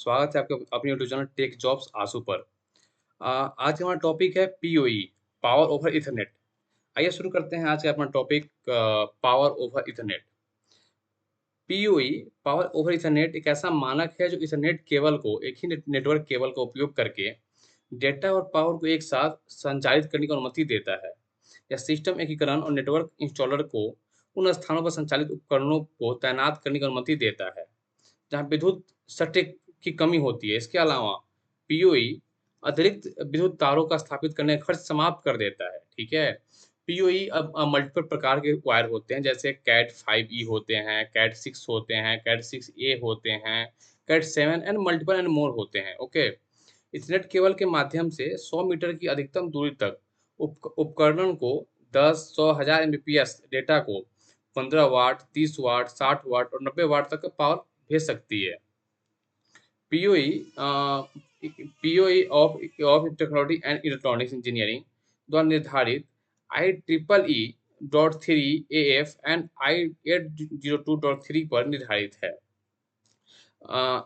स्वागत है आपके अपने यूट्यूब चैनल टेक जॉब्स आंसू पर। आज का हमारा टॉपिक है पीओई, पावर ओवर इथरनेट। आइए शुरू करते हैं आज का अपना topic power over Ethernet. PoE, power over Ethernet एक ऐसा मानक है जो इथरनेट केबल को एक ही नेटवर्क केबल का उपयोग करके डेटा और पावर को एक साथ संचालित करने की अनुमति देता है। यह सिस्टम एकीकरण और नेटवर्क इंस्टॉलर को उन स्थानों पर संचालित उपकरणों को तैनात करने की अनुमति देता है जहाँ विद्युत सटीक की कमी होती है। इसके अलावा पीओई अतिरिक्त विद्युत तारों का स्थापित करने का खर्च समाप्त कर देता है। ठीक है? पीओई अब मल्टीपल प्रकार के वायर होते हैं, जैसे कैट 5ई होते हैं, कैट 6 होते हैं, कैट 6ए होते हैं, cat 7 and multiple and more होते हैं। ओके? इथरनेट केबल के माध्यम से 100 मीटर की अधिकतम दूरी तक उपकरण को 10, 100, 1000 एमबीपीएस डेटा को 15 वाट, 30 वाट, 60 वाट और 90 वाट तक का पावर भेज सकती है। PoE PoE of technology and electronics engineering द्वारा निर्धारित IEEE.3 AF एंड I802.3 पर निर्धारित है।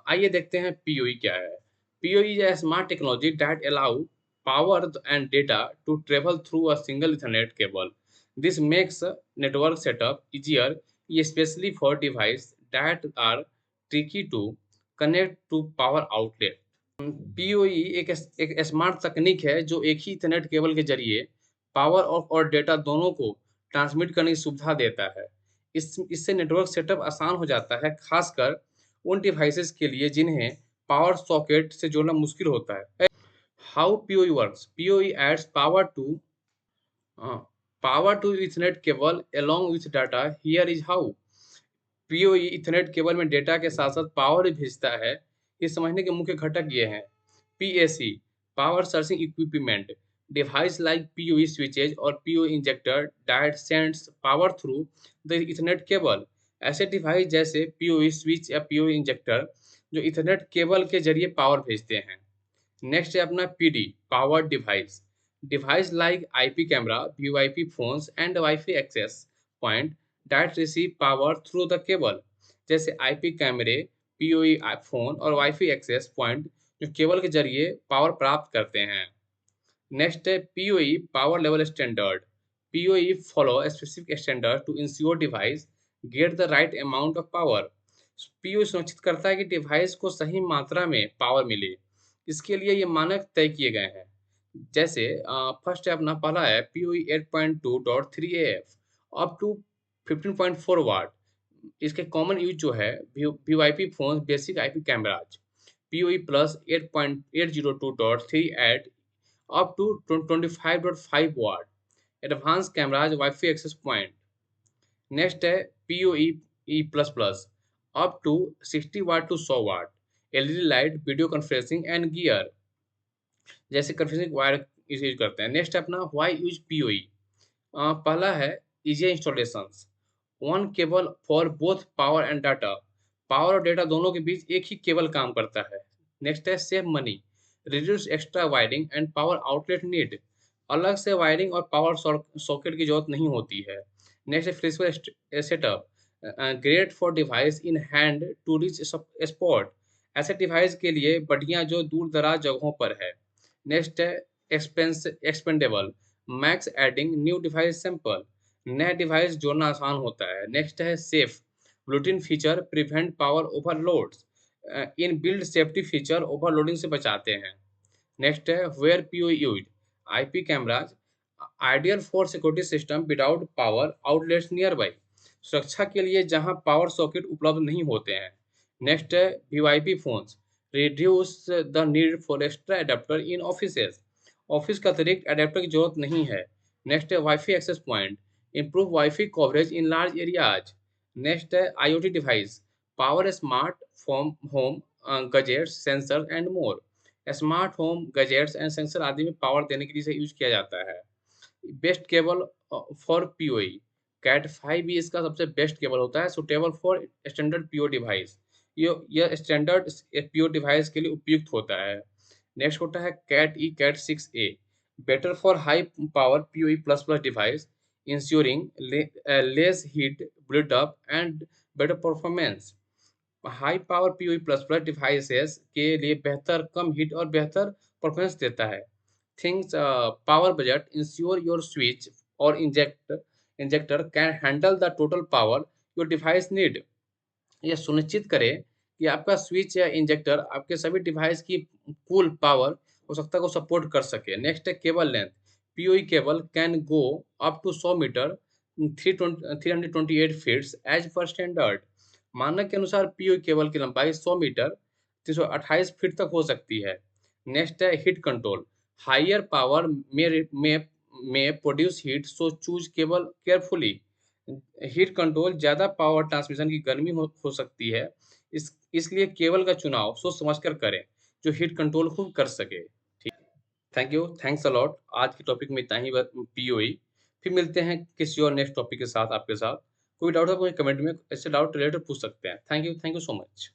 आइए देखते हैं पीओई क्या है। PoE is a smart technology that allow power and data to travel through a single Ethernet cable. This makes network setup easier, especially for devices that are tricky to connect to power outlet. PoE एक smart तकनीक है जो एक ही Ethernet cable के जरिए power और data दोनों को ट्रांसमिट करने की सुविधा देता है। इससे नेटवर्क सेटअप आसान हो जाता है, खासकर उन डिवाइसेस के लिए जिन्हें पावर सॉकेट से जोड़ना मुश्किल होता है। How PoE works? PoE adds power to Ethernet cable along with data. Here is how. PoE Ethernet cable में डेटा के साथ साथ पावर भी भेजता है। इस समझने के मुख्य घटक ये हैं। PSE, power searching equipment, device like PoE switches और PoE injector that sends power through the ethernet cable. ऐसे डिवाइस जैसे पीओई स्विच या पीओई इंजेक्टर जो इथरनेट केबल के जरिए पावर भेजते हैं। नेक्स्ट है अपना PD, power device, device like IP camera, VoIP phones and WiFi access point that receive power through the cable, जैसे आईपी कैमरे, पीओई फोन और वाईफाई एक्सेस पॉइंट जो केबल के जरिए पावर प्राप्त करते हैं। नेक्स्ट है PoE power level standard, PoE follow specific standard to ensure device get the right amount of power. PoE सुनिश्चित करता है कि डिवाइस को सही मात्रा में पावर मिले। इसके लिए ये मानक तय किए गए हैं, जैसे फर्स्ट है अपना पहला है PoE 8.2.3 AF up to 15.4 watt. इसके कॉमन यूज जो है VoIP phone, basic IP cameras, PoE plus 8.802.3 at up to 25.5 watt, advance cameras, WiFi access point. Next है PoE E plus plus up to 60 watt to 100 watt, LED light, video conferencing and gear, जैसे conferencing wire use करते हैं। Next है अपना why use PoE. पहला है easy installations, one cable for both power and data, power और data दोनों के बीच एक ही केबल काम करता है। नेक्स्ट है save money, reduce extra wiring and power outlet need, अलग से वायरिंग और पावर सॉकेट की जरूरत नहीं होती है। नेक्स्ट है flexible setup, great for device in hand to reach spot, ऐसे डिवाइस के लिए बढ़िया जो दूर दराज जगहों पर है। नेक्स्ट है expandable, makes adding new device simple, नया डिवाइस जोड़ना आसान होता है। नेक्स्ट है safe, Bluetooth feature prevent power overloads, in build safety feature overloading से बचाते हैं। नेक्स्ट है where PoE use, IP cameras, ideal for security system without power outlets nearby, सुरक्षा के लिए जहां पावर सॉकेट उपलब्ध नहीं होते हैं। नेक्स्ट है VIP phones, reduce the need for extra adapter in offices, office का अतिरिक्त एडेप्टर की जरूरत नहीं है। नेक्स्ट है WiFi access point, improve Wi-Fi coverage in large areas. Next है IoT device, power smart home gadgets, sensors and more. Smart home gadgets and sensor आदि में पावर देने के लिए इसे यूज किया जाता है। Best cable for PoE, cat 5 इसका सबसे बेस्ट केबल होता है, suitable for standard PoE device, यह स्टैंडर्ड पीओ डिवाइस के लिए उपयुक्त होता है। नेक्स्ट होता है cat 6A, better for high power PoE plus plus device, ensuring less heat build up and better performance. High power PoE plus plus devices के लिए बेहतर कम हीट और बेहतर परफॉर्मेंस देता है। Things power budget ensure your switch or injector can handle the total power your device need. यह सुनिश्चित करें कि आपका स्विच या इंजेक्टर आपके सभी डिवाइस की कुल पावर आवश्यकता को सपोर्ट कर सके। नेक्स्ट है cable length. PoE cable can go up to 100 metre 328 feets as per standard. मानक के अनुसार पीओई केबल की लंबाई 100 मीटर 328 फीट तक हो सकती है। नेक्स्ट है हीट कंट्रोल। हायर पावर में produce heat, so choose cable carefully. Heat control ज़्यादा पावर ट्रांसमिशन की गर्मी हो सकती है, इसलिए केबल का चुनाव सोच समझ कर करें जो हीट कंट्रोल खूब कर सके। ठीक। Thank you, thanks a lot. आज के टॉपिक में इतना ही पीओई। फिर मिलते हैं किसी और नेक्स्ट टॉपिक के साथ आपके साथ। कोई डाउट है, कोई कमेंट में ऐसे डाउट रिलेटेड पूछ सकते हैं। Thank you so much.